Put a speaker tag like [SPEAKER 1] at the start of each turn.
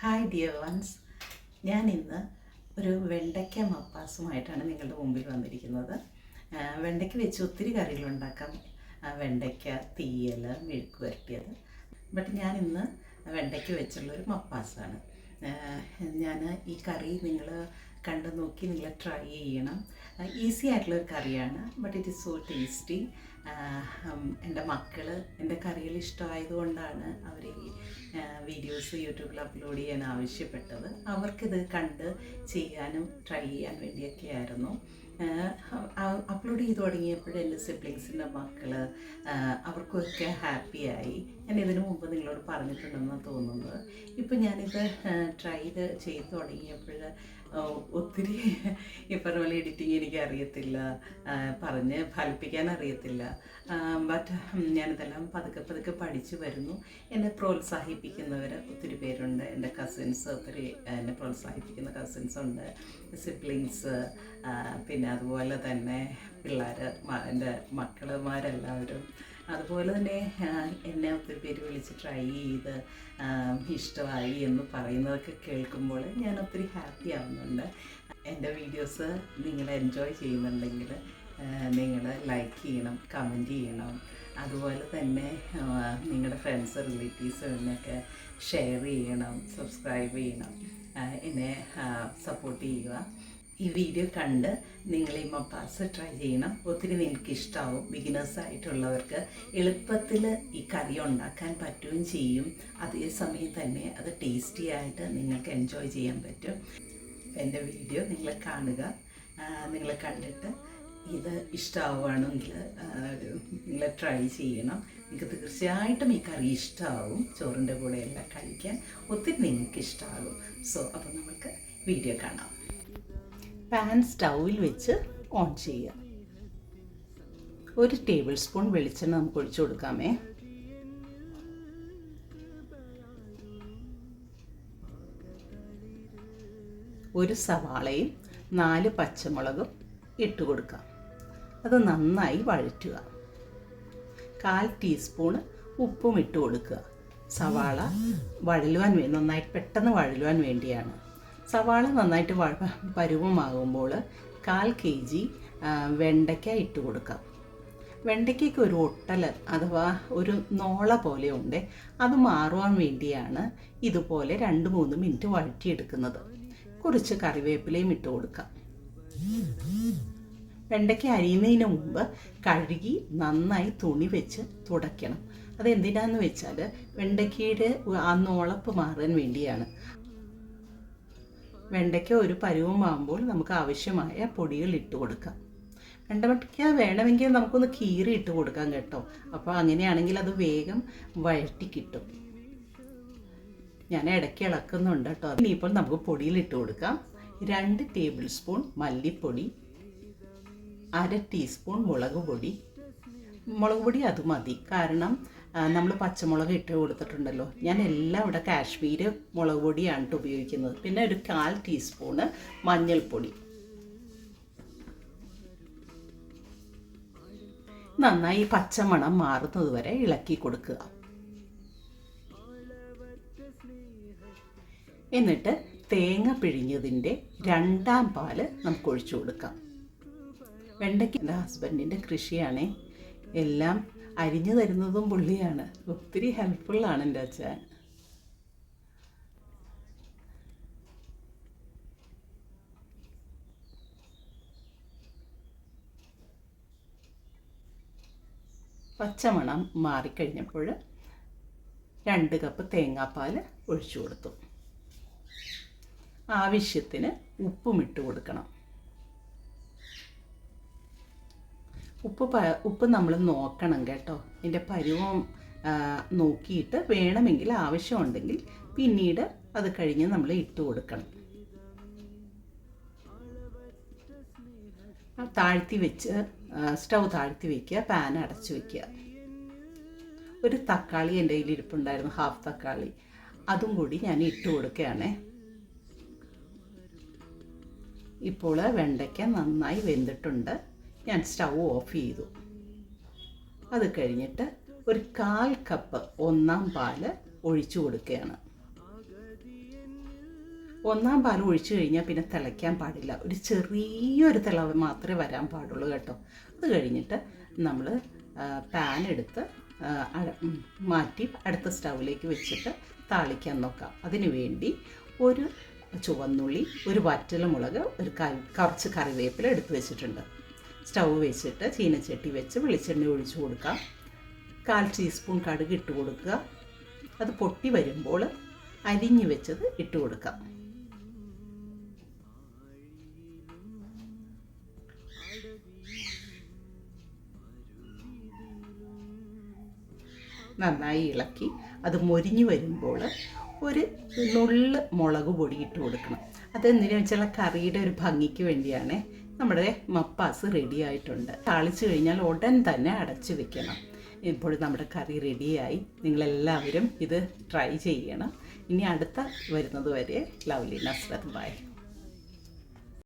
[SPEAKER 1] Hi dear ones, ഞാൻ ഇന്ന് ഒരു വെണ്ടയ്ക്ക മപ്പാസുമായിട്ടാണ് നിങ്ങളുടെ മുമ്പിൽ വന്നിരിക്കുന്നത്. വെണ്ടയ്ക്ക വെച്ച് ഒത്തിരി കറികളുണ്ടാക്കാം. വെണ്ടയ്ക്ക തീയൽ, മെഴുക്ക് വരട്ടിയത്. ബട്ട് ഞാൻ ഇന്ന് വെണ്ടയ്ക്ക വെച്ചുള്ളൊരു മപ്പാസാണ്. ഞാൻ ഈ കറി നിങ്ങൾ കണ്ടു നോക്കി നിങ്ങൾ ട്രൈ ചെയ്യണം. ഈസി ആയിട്ടുള്ളൊരു കറിയാണ്, but it is so tasty. എൻ്റെ മക്കൾ എൻ്റെ കറികൾ ഇഷ്ടമായതുകൊണ്ടാണ് അവർ ഈ വീഡിയോസ് യൂട്യൂബിൽ അപ്ലോഡ് ചെയ്യാൻ ആവശ്യപ്പെട്ടത്. അവർക്കിത് കണ്ട് ചെയ്യാനും ട്രൈ ചെയ്യാൻ വേണ്ടിയൊക്കെയായിരുന്നു. അപ്ലോഡ് ചെയ്ത് തുടങ്ങിയപ്പോൾ എൻ്റെ സിബ്ലിങ്സിൻ്റെ മക്കൾ അവർക്കൊക്കെ ഹാപ്പിയായി. ഞാൻ ഇതിനു മുമ്പ് നിങ്ങളോട് പറഞ്ഞിട്ടുണ്ടെന്ന് തോന്നുന്നത്. ഇപ്പം ഞാനിത് ട്രൈ ചെയ്ത് തുടങ്ങിയപ്പോൾ ഒത്തിരി ഈ പറഞ്ഞ പോലെ എഡിറ്റിങ് എനിക്ക് അറിയത്തില്ല, പറഞ്ഞ് ഫലിപ്പിക്കാൻ അറിയത്തില്ല. ബട്ട് ഞാനിതെല്ലാം പതുക്കെ പതുക്കെ പഠിച്ചു വരുന്നു. എന്നെ പ്രോത്സാഹിപ്പിക്കുന്നവർ ഒത്തിരി പേരുണ്ട്. എൻ്റെ കസിൻസ് ഒത്തിരി എന്നെ പ്രോത്സാഹിപ്പിക്കുന്ന കസിൻസുണ്ട്, സിബ്ലിങ്സ്, പിന്നെ അതുപോലെ തന്നെ പിള്ളേർ, എൻ്റെ മക്കളുമാരെല്ലാവരും. അതുപോലെ തന്നെ എന്നെ ഒത്തിരി പേര് വിളിച്ച് ട്രൈ ചെയ്ത് ഇഷ്ടമായി എന്ന് പറയുന്നതൊക്കെ കേൾക്കുമ്പോൾ ഞാൻ ഒത്തിരി ഹാപ്പി ആവുന്നുണ്ട്. എൻ്റെ വീഡിയോസ് നിങ്ങൾ എൻജോയ് ചെയ്യുന്നുണ്ടെങ്കിൽ നിങ്ങൾ ലൈക്ക് ചെയ്യണം, കമൻറ്റ് ചെയ്യണം. അതുപോലെ തന്നെ നിങ്ങളുടെ ഫ്രണ്ട്സ്, റിലേറ്റീവ്സിനൊക്കെ ഷെയർ ചെയ്യണം, സബ്സ്ക്രൈബ് ചെയ്യണം, എന്നെ സപ്പോർട്ട് ചെയ്യുക. ഈ വീഡിയോ കണ്ട് നിങ്ങൾ ഈ മപ്പാസ് ട്രൈ ചെയ്യണം. ഒത്തിരി നിങ്ങൾക്ക് ഇഷ്ടമാവും. ബിഗിനേഴ്സായിട്ടുള്ളവർക്ക് എളുപ്പത്തിൽ ഈ കറി ഉണ്ടാക്കാൻ പറ്റുകയും ചെയ്യും. അതേസമയം തന്നെ അത് ടേസ്റ്റി ആയിട്ട് നിങ്ങൾക്ക് എൻജോയ് ചെയ്യാൻ പറ്റും. എൻ്റെ വീഡിയോ നിങ്ങൾ കാണുക. നിങ്ങൾ കണ്ടിട്ട് ഇത് ഇഷ്ടമാവുകയാണെങ്കിൽ നിങ്ങൾ ട്രൈ ചെയ്യണം. നിങ്ങൾക്ക് തീർച്ചയായിട്ടും ഈ കറി ഇഷ്ടമാവും. ചോറിൻ്റെ കൂടെ എല്ലാം കഴിക്കാൻ ഒത്തിരി നിങ്ങൾക്ക് ഇഷ്ടമാകും. അപ്പോൾ നമുക്ക് വീഡിയോ കാണാം. പാൻ സ്റ്റൗവിൽ വെച്ച് ഓൺ ചെയ്യുക. 1 ടേബിൾ സ്പൂൺ വെളിച്ചെണ്ണ നമുക്ക് ഒഴിച്ചു കൊടുക്കാമേ. ഒരു സവാളയും 4 പച്ചമുളകും ഇട്ട് കൊടുക്കാം. അത് നന്നായി വഴറ്റുക. 1/4 ടീസ്പൂണ് ഉപ്പും ഇട്ട് കൊടുക്കുക. സവാള നന്നായിട്ട് പെട്ടെന്ന് വഴലുവാൻ വേണ്ടിയാണ്. സവാള നന്നായിട്ട് പരുവമാകുമ്പോൾ 1/4 kg വെണ്ടയ്ക്ക ഇട്ട് കൊടുക്കാം. വെണ്ടയ്ക്കയ്ക്ക് ഒരു ഒട്ടൽ അഥവാ ഒരു നോള പോലെ ഉണ്ട്. അത് മാറുവാൻ വേണ്ടിയാണ് ഇതുപോലെ 2-3 മിനിറ്റ് വഴറ്റിയെടുക്കുന്നത്. കുറച്ച് കറിവേപ്പിലയും ഇട്ട് കൊടുക്കാം. വെണ്ടയ്ക്ക അരിയുന്നതിന് മുമ്പ് കഴുകി നന്നായി തുണി വെച്ച് തുടയ്ക്കണം. അതെന്തിനാന്ന് വെച്ചാൽ വെണ്ടയ്ക്കയുടെ ആ നോളപ്പ് മാറാൻ വേണ്ടിയാണ്. വെണ്ടയ്ക്ക ഒരു പരുവമാകുമ്പോൾ നമുക്ക് ആവശ്യമായ പൊടികൾ ഇട്ട് കൊടുക്കാം. വെണ്ടയ്ക്ക വേണമെങ്കിൽ നമുക്കൊന്ന് കീറി ഇട്ട് കൊടുക്കാം കേട്ടോ. അപ്പോൾ അങ്ങനെയാണെങ്കിൽ അത് വേഗം വഴറ്റി കിട്ടും. ഞാൻ ഇടയ്ക്ക് ഇളക്കുന്നുണ്ട് കേട്ടോ. ഇനിയിപ്പോൾ നമുക്ക് പൊടിയിൽ ഇട്ട് കൊടുക്കാം. 2 ടേബിൾ സ്പൂൺ മല്ലിപ്പൊടി, 1/2 ടീസ്പൂൺ മുളക് പൊടി അത് മതി. കാരണം നമ്മൾ പച്ചമുളക് ഇട്ട് കൊടുത്തിട്ടുണ്ടല്ലോ. ഞാൻ എല്ലാം ഇവിടെ കാശ്മീർ മുളക് പൊടിയാണ് ഉപയോഗിക്കുന്നത്. പിന്നെ ഒരു 1/4 ടീസ്പൂണ് മഞ്ഞൾപ്പൊടി. നന്നായി പച്ചമണം മാറുന്നത് വരെ ഇളക്കി കൊടുക്കുക. എന്നിട്ട് തേങ്ങ പിഴിഞ്ഞതിൻ്റെ 2ാം പാല് നമുക്ക് ഒഴിച്ചു കൊടുക്കാം. വെണ്ടയ്ക്ക് എൻ്റെ ഹസ്ബൻഡിൻ്റെ കൃഷിയാണേ. എല്ലാം അരിഞ്ഞു തരുന്നതും പുള്ളിയാണ്. ഒത്തിരി ഹെൽപ്ഫുള്ളാണ് എൻ്റെ അച്ഛൻ. പച്ചമണം മാറിക്കഴിഞ്ഞപ്പോൾ 2 കപ്പ് തേങ്ങാപ്പാൽ ഒഴിച്ചു കൊടുത്തു. ആവശ്യത്തിന് ഉപ്പും ഇട്ട് കൊടുക്കണം. ഉപ്പ് നമ്മൾ നോക്കണം കേട്ടോ. ഇതിൻ്റെ പരുവം നോക്കിയിട്ട് വേണമെങ്കിൽ ആവശ്യമുണ്ടെങ്കിൽ പിന്നീട് അത് കഴിഞ്ഞ് നമ്മൾ ഇട്ട് കൊടുക്കണം. സ്റ്റൗ താഴ്ത്തി വയ്ക്കുക. പാൻ അടച്ചു വയ്ക്കുക. ഒരു തക്കാളി എൻ്റെ കയ്യിൽ ഇരിപ്പുണ്ടായിരുന്നു, 1/2 തക്കാളി. അതും കൂടി ഞാൻ ഇട്ട് കൊടുക്കുകയാണ്. ഇപ്പോൾ വെണ്ടയ്ക്ക നന്നായി വെന്തിട്ടുണ്ട്. ഞാൻ സ്റ്റൗ ഓഫ് ചെയ്തു. അത് കഴിഞ്ഞിട്ട് ഒരു 1/4 കപ്പ് 1ാം പാല് ഒഴിച്ചു കൊടുക്കുകയാണ്. ഒന്നാം പാൽ ഒഴിച്ചു കഴിഞ്ഞാൽ പിന്നെ തിളയ്ക്കാൻ പാടില്ല. ഒരു ചെറിയൊരു തിളവ് മാത്രമേ വരാൻ പാടുള്ളൂ കേട്ടോ. അത് കഴിഞ്ഞിട്ട് നമ്മൾ പാൻ എടുത്ത് മാറ്റി അടുത്ത സ്റ്റൗവിലേക്ക് വെച്ചിട്ട് താളിക്കാൻ നോക്കാം. അതിനു വേണ്ടി ഒരു ചുവന്നുള്ളി, ഒരു വറ്റൽമുളക്, കുറച്ച് കറിവേപ്പില എടുത്ത് വെച്ചിട്ടുണ്ട്. സ്റ്റൗ വെച്ചിട്ട് ചീനച്ചട്ടി വെച്ച് വെളിച്ചെണ്ണ ഒഴിച്ചു കൊടുക്കാം. 1/4 ടീസ്പൂൺ കടുക് ഇട്ട് കൊടുക്കുക. അത് പൊട്ടി വരുമ്പോൾ അരിഞ്ഞു വെച്ചത് ഇട്ട് കൊടുക്കാം. നന്നായി ഇളക്കി അത് മൊരിഞ്ഞു വരുമ്പോൾ ഒരു നുള്ള് മുളക് പൊടി ഇട്ട് കൊടുക്കണം. അതെന്തിനാണെന്ന് വെച്ചാൽ കറിയുടെ ഒരു ഭംഗിക്ക് വേണ്ടിയാണ്. നമ്മുടെ മപ്പാസ് റെഡി ആയിട്ടുണ്ട്. താളിച്ച് കഴിഞ്ഞാൽ ഉടൻ തന്നെ അടച്ച് വെക്കണം. ഇപ്പോൾ നമ്മുടെ കറി റെഡിയായി. നിങ്ങളെല്ലാവരും ഇത് ട്രൈ ചെയ്യണം. ഇനി അടുത്ത വരുന്നത് വരെ ലവ്ലി നസ്രത്ത് ബൈ.